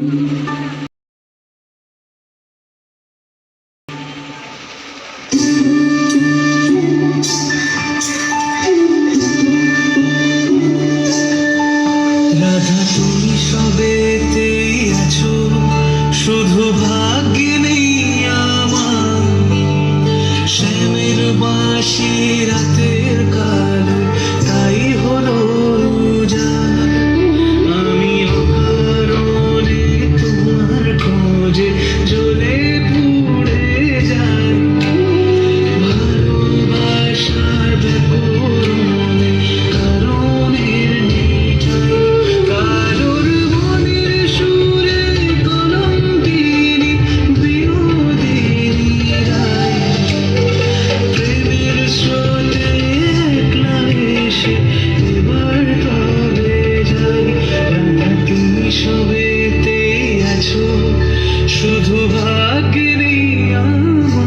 রাধা তুমি সবেতেই আছো, শুধু ভাগ্যে নেই আমার। শ্যামের বাঁশি রাতের কালো, তাই হলো উজাড়। আমি অকারণে তোমার খোঁজে জ্বলে পুড়ে যাই। ভালোবাসার ব্যাকরণে কারণের নিঠাই, কালোর মনের সুরে কলঙ্কিনী বিনোদিনী রায়। প্রেমের স্রোতে একলা এসে এবার তবে যাই। রাধা তুমি সবেতেই আছো, শুধু ভাগ্যে নেই আমার।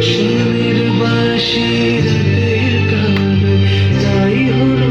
শ্যামের বাঁশি রাতের কালো, তাই হলো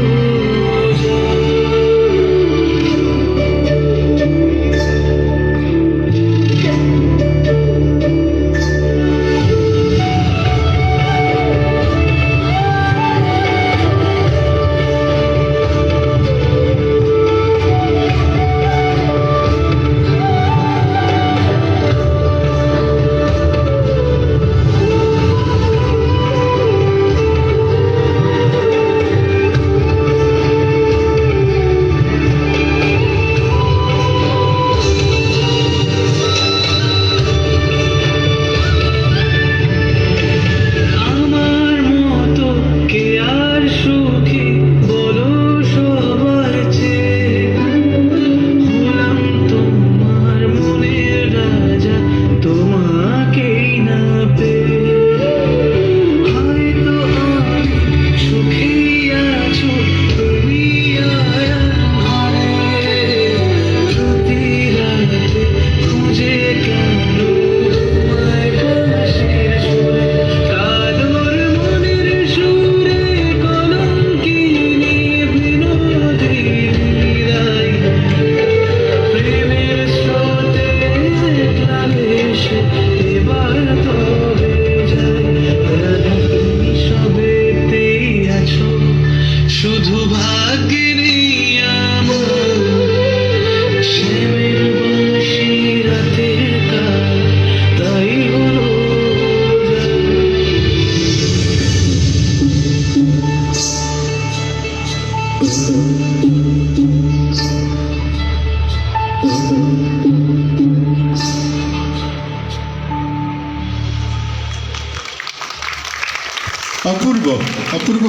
শুধু ভাগ্যে নেই আমার। শ্যামের বাঁশি রাতের কাল, তাই হলো অপূর্ব অপূর্ব।